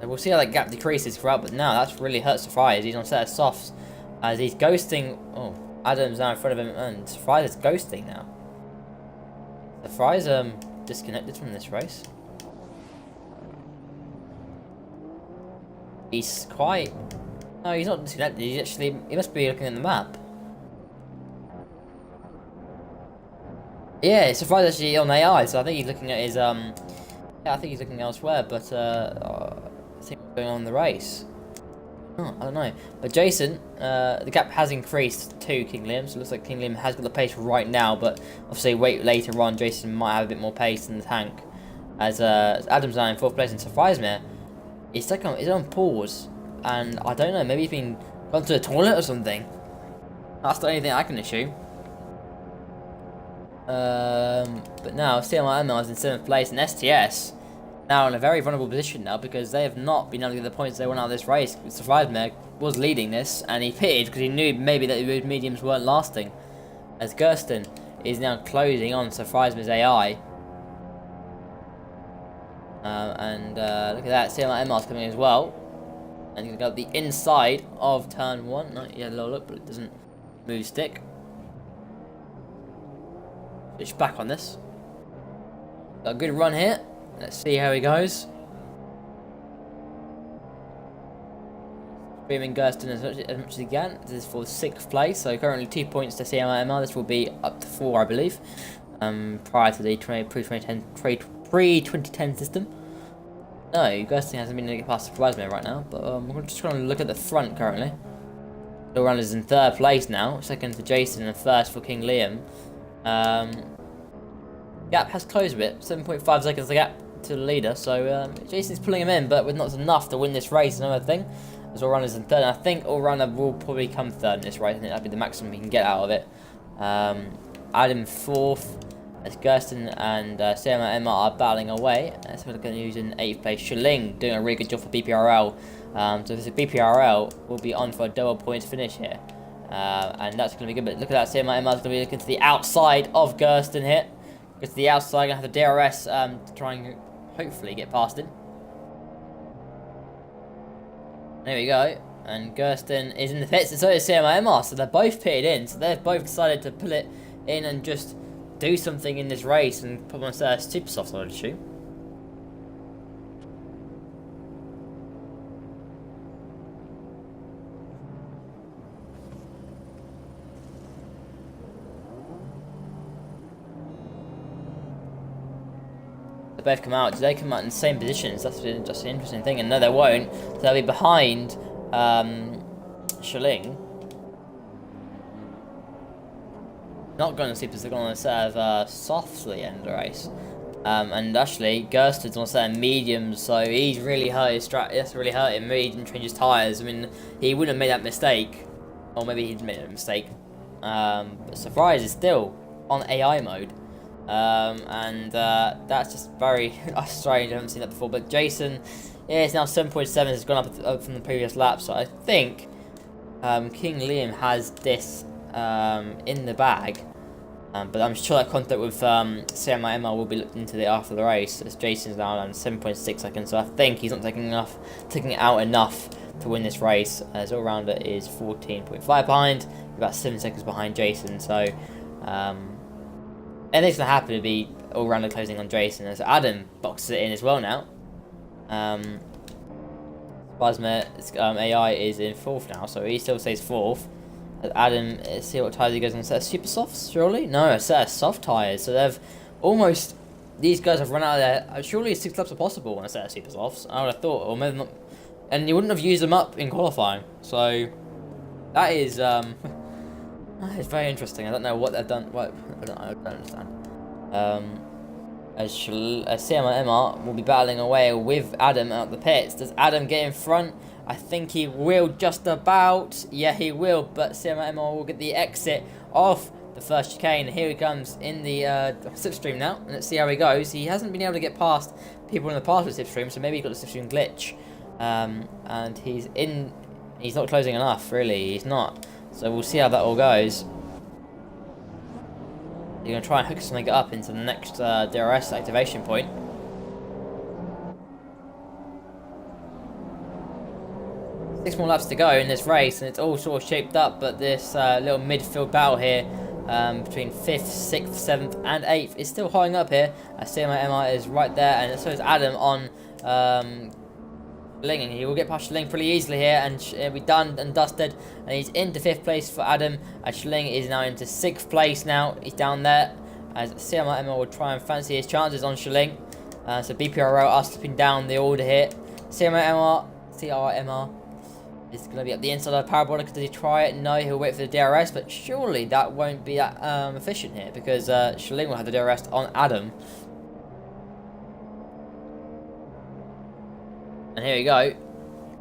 We'll see how that gap decreases throughout, but now that's really hurt Surprise. He's on set of softs as he's ghosting. Oh, Adam's now in front of him, and Surprise is ghosting now. Surprise disconnected from this race. He's quite. No, he's not disconnected. He must be looking at the map. Yeah, Surprise actually on AI, so I think he's looking at his yeah, I think he's looking elsewhere, but I think what's going on in the race. Oh, I don't know. But Jason, the gap has increased to King Liam, so it looks like King Liam has got the pace right now, but obviously wait later on, Jason might have a bit more pace in the tank. As Adam's now in 4th place, and Surprise he's stuck on, he's on pause, and I don't know, maybe he's gone to the toilet or something. That's the only thing I can assume. But now CMIML is in 7th place, and STS now in a very vulnerable position now because they have not been able to get the points they want out of this race. Surprise was leading this, and he pitted because he knew maybe that the mediums weren't lasting. As Gersten is now closing on Surprise AI. And look at that, CMIML is coming as well. And he's going to go the inside of turn 1. No, yeah, low look, but it doesn't move stick. Switch back on this. Got a good run here. Let's see how he goes. Streaming Gersten as much as he can. This is for 6th place, so currently 2 points to CMR. This will be up to 4, I believe. Prior to the pre-2010 system. No, Gersten hasn't been able to get past Surprise Me right now, but we're just trying to look at the front currently. All round is in 3rd place now, 2nd for Jason and 1st for King Liam. Gap has closed a bit, 7.5 seconds the gap to the leader, so Jason's pulling him in, but with not enough to win this race. Another thing, as All-Runner's in 3rd, and I think All-Runner will probably come 3rd in this race. I think that'd be the maximum he can get out of it. Adam 4th, as Gersten and Sam and Emma are battling away. So we're going to use in 8th place. Shiling doing a really good job for BPRL. So this is BPRL will be on for a double points finish here. And that's going to be good, but look at that, Sam and Emma's going to be looking to the outside of Gersten here. Go to the outside, going to have the DRS to try and hopefully get past him. There we go. And Gersten is in the pits, and so is CMR. So they're both pitted in. So they've both decided to pull it in and just do something in this race and put on super soft, I would assume. They both come out. Do they come out in the same positions? That's just an interesting thing. And no, they won't. So they'll be behind Shiling. Not going to see because they're going to serve softly end the race. And actually, Gersten's on certain mediums, so he's really hurt his that's really hurt him. Maybe he didn't change his tyres. I mean, he wouldn't have made that mistake. Or maybe he did make a mistake. But Surprise is still on AI mode. That's just very strange. I haven't seen that before. But Jason, yeah, it's now 7.7. It's gone up from the previous lap. So I think King Liam has this in the bag. But I'm sure that contact with CMI will be looked into after the race. As Jason's now on 7.6 seconds. So I think he's not taking it out enough to win this race. As all-rounder is 14.5 behind, about 7 seconds behind Jason. So anything's going to happen to be all-rounder closing on Jason. As Adam boxes it in as well now. Plasma AI is in 4th now, so he still stays 4th. Adam, let's see what tyres he goes on. A set of super softs, surely? No, a set of soft tyres. So they've almost, these guys have run out of their, surely 6 laps are possible on a set of super softs. I would have thought, or maybe not. And you wouldn't have used them up in qualifying. So that is it's very interesting. I don't know what they've done. I don't understand. As CMR will be battling away with Adam out the pits. Does Adam get in front? I think he will just about. Yeah, he will. But CMR will get the exit off the first chicane. Here he comes in the slipstream now. And let's see how he goes. He hasn't been able to get past people in the past with slipstream, so maybe he got the slipstream glitch. And he's not closing enough, really. He's not. So we'll see how that all goes. You're going to try and hook something up into the next DRS activation point. Six more laps to go in this race, and it's all sort of shaped up, but this little midfield battle here between 5th, 6th, 7th and 8th is still holding up here. CMI is right there, and so is Adam on Ling, and he will get past Schling pretty easily here, and it'll be done and dusted, and he's into 5th place for Adam, and Schling is now into 6th place now. He's down there, as CMR will try and fancy his chances on Schling. So BPRO are slipping down the order here. CRMR is going to be at the inside of the parabolic. Does he try it? No, he'll wait for the DRS, but surely that won't be that efficient here, because Schling will have the DRS on Adam. And here we go,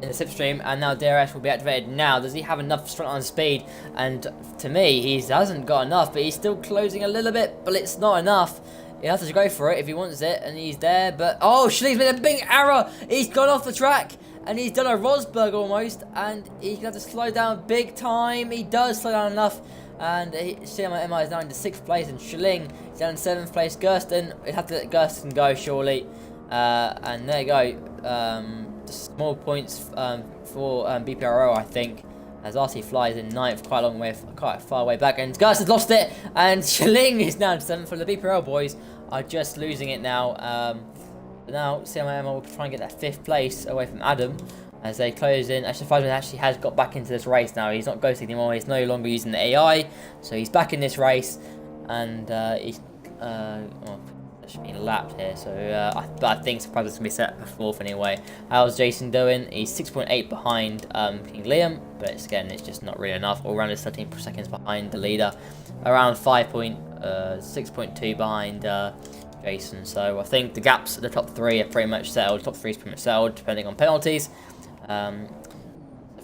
in the slipstream, and now DRS will be activated. Now, does he have enough front line speed? And to me, he hasn't got enough, but he's still closing a little bit, but it's not enough. He has to go for it if he wants it, and he's there, but oh, Schling's made a big error. He's gone off the track, and he's done a Rosberg almost, and he's going to have to slow down big time. He does slow down enough, and CMI is now into 6th place, and Schling is down in 7th place. Gersten, we'd have to let Gersten go, surely. And there you go. small points for BPRO, I think. As RC flies in 9th, quite far way back, and Gus has lost it, and Schilling is now in 7th. For the BPRO boys are just losing it now. But now CMIM will try and get that 5th place away from Adam as they close in. Actually, Fireman actually has got back into this race now. He's not ghosting anymore. He's no longer using the AI, so he's back in this race, and he's being lapped here. So I think Surprise is going to be set for 4th anyway. How's Jason doing? He's 6.8 behind King Liam, but again, it's just not really enough. All round is 13 seconds behind the leader, around 6.2 behind Jason. So I think the gaps at the top 3 are pretty much settled. Top 3 is pretty much settled, depending on penalties.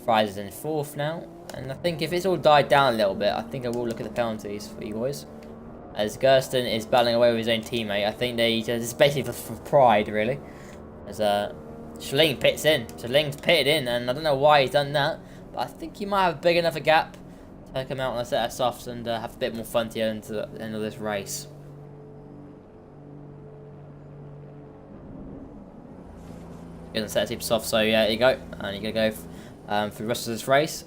Fries is in 4th now, and I think if it's all died down a little bit, I think I will look at the penalties for you boys. As Gersten is battling away with his own teammate, I think this is basically for pride, really. As Schilling pits in. Schilling's pitted in, and I don't know why he's done that, but I think he might have big enough a gap to come out on a set of softs and have a bit more fun to into the end of this race. He doesn't set a super soft, so yeah, there you go. And you're going to go for the rest of this race.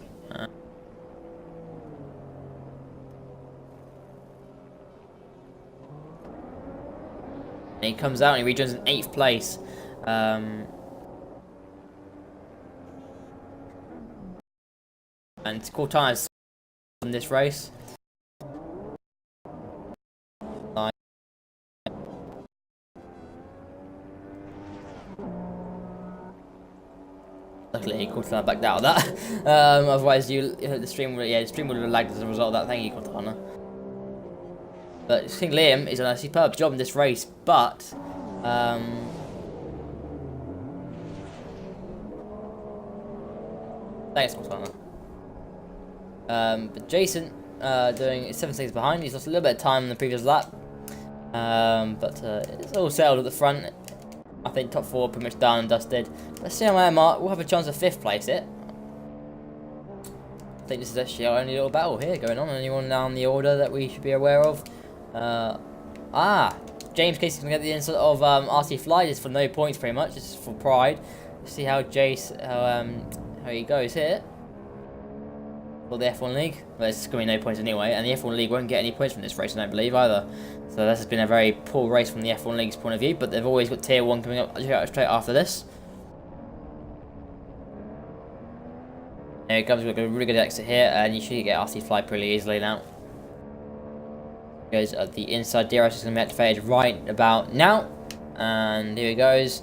And he comes out and he rejoins in 8th place. And cool times in this race. Luckily, Cortana backed out of that. Otherwise, the stream would have lagged as a result of that. Thank you, Cortana. But King Liam is on a superb job in this race, but thanks, Cortana. But Jason doing 7 seconds behind. He's lost a little bit of time in the previous lap, but it's all settled at the front. I think top 4 pretty much done and dusted. Let's see how we'll have a chance of 5th place it. I think this is actually our only little battle here going on. Anyone down the order that we should be aware of? James Casey's going to get the insult of RC Fly just for no points pretty much. Just for pride. Let's see how how he goes here. For the F1 League. Well, there's going to be no points anyway, and the F1 League won't get any points from this race, I don't believe, either. So this has been a very poor race from the F1 League's point of view, but they've always got Tier 1 coming up straight after this. There it comes, we've got a really good exit here, and you should get RC Fly pretty easily now. Goes at the inside, DRS is going to be activated right about now, and here he goes.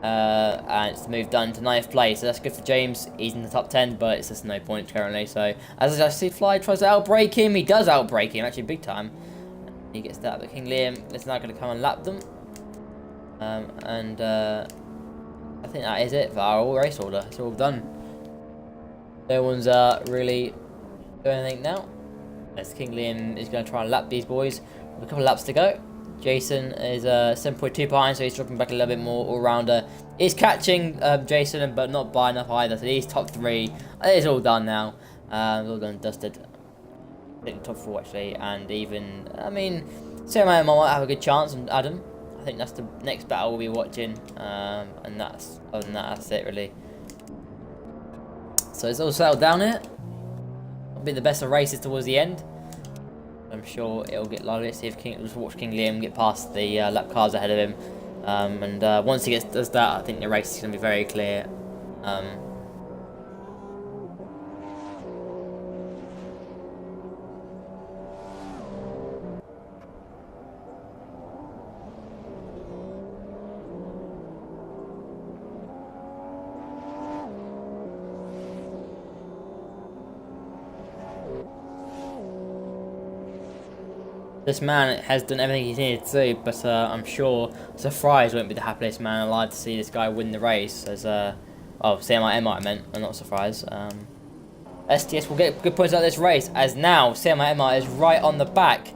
And it's the move done to 9th place, so that's good for James. He's in the top 10, but it's just no points currently. So as I see, Fly tries to outbrake him. He does outbrake him, actually big time. He gets that, but King Liam is now going to come and lap them. I think that is it for our race order. It's all done. No one's really doing anything now. As King Liam is going to try and lap these boys. With a couple of laps to go. Jason is 7.2 behind, so he's dropping back a little bit more all-rounder. He's catching Jason, but not by enough either, so he's top 3. It's all done now. It's all done and dusted. I think top 4 actually, and even, I mean, Sam might have a good chance, and Adam. I think that's the next battle we'll be watching, and other than that, that's it really. So it's all settled down here. It'll be the best of races towards the end. I'm sure it'll get lively. Let's see if let's watch King Liam get past the lap cars ahead of him, and once he does that, I think the race is going to be very clear. This man has done everything he needed to do, but I'm sure Surprise won't be the happiest man alive to see this guy win the race. As CMI I meant, and not Surprise. STS will get good points out of this race, as now CMI is right on the back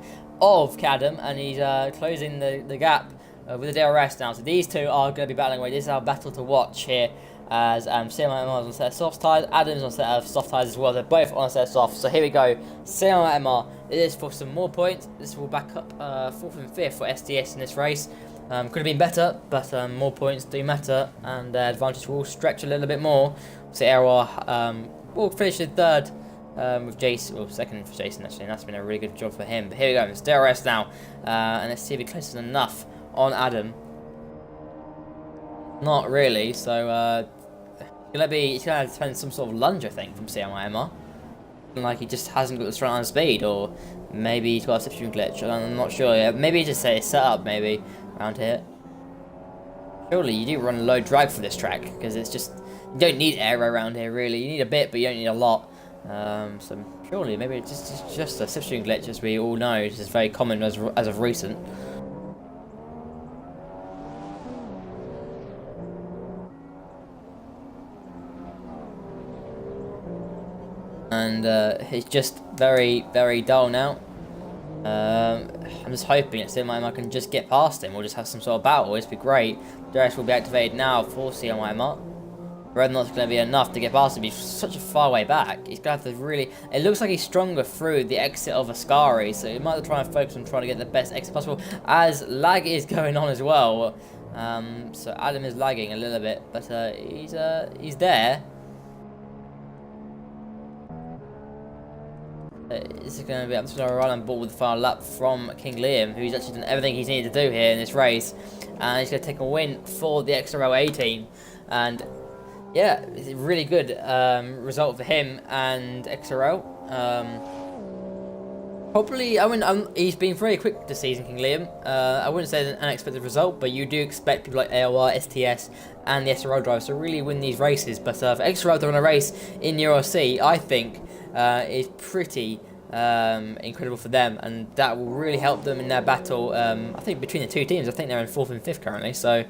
of Cadam, and he's closing the gap with the DRS now. So these two are going to be battling away. This is our battle to watch here. As CMI is on a set of soft tyres, Adam's on a set of soft tyres as well. They're both on a set of soft. So here we go. CMI it is for some more points. This will back up 4th and 5th for STS in this race. Could have been better, but more points do matter, and their advantage will stretch a little bit more. So AOR will finish in third with Jason, well, second for Jason actually, and that's been a really good job for him. But here we go, it's DRS now, and let's see if he closes enough on Adam. Not really, so he's gonna have to spend some sort of lunge, I think, from CMIMR. Like he just hasn't got the straight line speed, or maybe he's got a substitution glitch. I'm not sure. Yeah, maybe he just say set up maybe around here. Surely you do run low drag for this track because it's just you don't need aero around here really. You need a bit, but you don't need a lot. So surely maybe it's just a substitution glitch, as we all know. It's just very common as of recent. And he's just very, very dull now. I'm just hoping that CMIMR can just get past him, or just have some sort of battle. It'd be great. DRS will be activated now for CMIMR. Whether or not it's going to be enough to get past him, he's such a far way back. He's going to have to really... It looks like he's stronger through the exit of Ascari, so he might have to try and focus on trying to get the best exit possible, as lag is going on as well. So Adam is lagging a little bit, but he's there. This is going to be absolutely right on board with the final lap from King Liam, who's actually done everything he's needed to do here in this race, and he's going to take a win for the XRL team. And yeah, it's a really good result for him and XRL. Probably, I mean, he's been very quick this season, King Liam. I wouldn't say it's an unexpected result, but you do expect people like AOR, STS, and the SRL drivers to really win these races. But for XRL to win a race in ULC, I think, is pretty incredible for them, and that will really help them in their battle. I think between the two teams, I think they're in 4th and 5th currently, so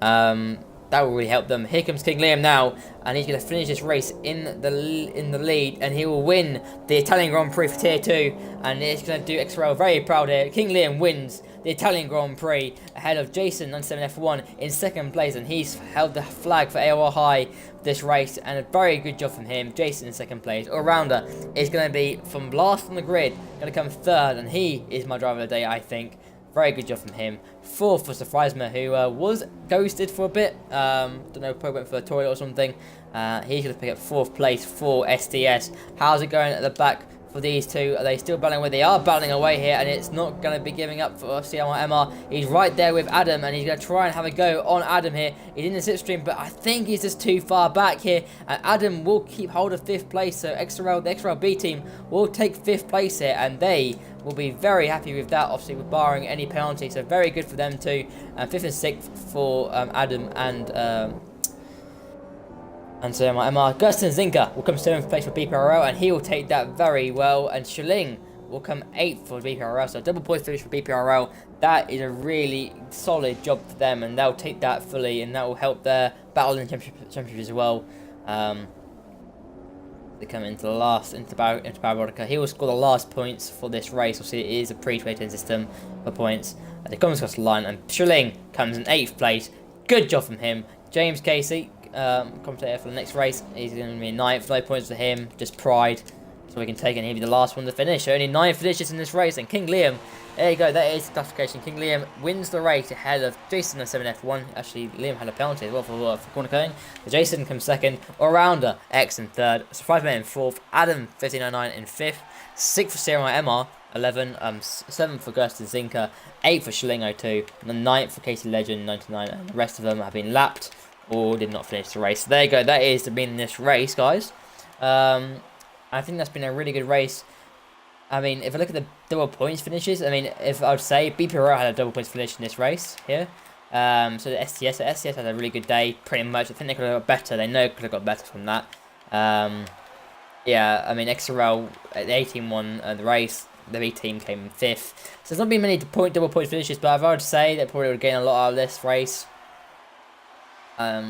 that will really help them. Here comes King Liam now, and he's going to finish this race in the lead, and he will win the Italian Grand Prix for Tier 2, and he's going to do XRL very proud here. King Liam wins the Italian Grand Prix ahead of Jason 97F1 in 2nd place, and he's held the flag for AOR High this race, and a very good job from him. Jason in 2nd place. All-rounder is going to be from last on the grid, going to come 3rd, and he is my driver of the day, I think. Very good job from him. 4th was Surprisema, who was ghosted for a bit. Don't know, probably went for a toilet or something. He's going to pick up 4th place for STS. How's it going at the back for these two? Are they still battling away? They are battling away here, and it's not going to be giving up for CMR. He's right there with Adam, and he's going to try and have a go on Adam here. He's in the slipstream, but I think he's just too far back here, and Adam will keep hold of 5th place, so the XRL B team will take 5th place here, and they will be very happy with that, obviously, with barring any penalty, so very good for them too. 5th and 6th for Adam and so MR. Gersten Zinker will come 7th place for BPRL, and he will take that very well. And Schilling will come 8th for BPRL, so double points finish for BPRL. That is a really solid job for them, and they'll take that fully, and that will help their battle in the championship as well. They come into the last, into Barodica. He will score the last points for this race. Obviously, it is a pre-20 system for points. They come across the line, and Schilling comes in 8th place. Good job from him. James Casey, commentator for the next race, he's going to be 9th. 9 points for him, just pride. So we can take, and he'll be the last one to finish. Only 9 finishes in this race, and King Liam, there you go, that is the classification. King Liam wins the race ahead of Jason on 7F1. Actually, Liam had a penalty as well for corner cutting. Jason comes 2nd, All-Rounder X in 3rd, Surprisema in 4th, Adam 1509 in 5th, 6th for Sarah MR, 11, 7th for Gersten Zinker, 8th for Schilling 02, and the 9th for Casey Legend 99, and the rest of them have been lapped or did not finish the race. So there you go, that is the meaning of this race, guys. I think that's been a really good race. I mean, if I look at the double points finishes, I mean, if I would say BPRO had a double points finish in this race here. So the STS had a really good day, pretty much. I think they could have got better. They know could have got better from that. Yeah, I mean, XRL, the A team won the race. The B team came in 5th. So there's not been many double points finishes, but I would say they probably would gain a lot out of this race. I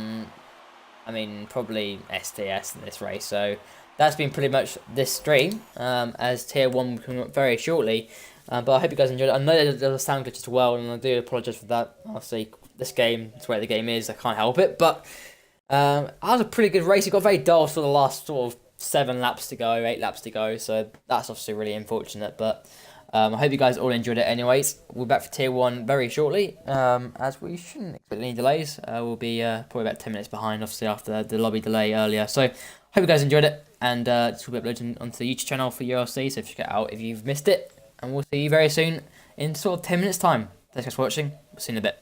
mean, probably STS in this race. So that's been pretty much this stream, as Tier 1 will come up very shortly. But I hope you guys enjoyed it. I know there's a sound glitch as well, and I do apologise for that. Obviously, this game, it's where the game is, I can't help it. But that was a pretty good race. It got very dull for the last sort of 7 laps to go, 8 laps to go. So that's obviously really unfortunate. But I hope you guys all enjoyed it anyways. We'll be back for Tier 1 very shortly, as we shouldn't expect any delays. We'll be probably about 10 minutes behind, obviously, after the lobby delay earlier. So, hope you guys enjoyed it, and this will be uploaded onto the YouTube channel for ULC, so check it out if you've missed it. And we'll see you very soon in sort of 10 minutes' time. Thanks guys for watching. We'll see you in a bit.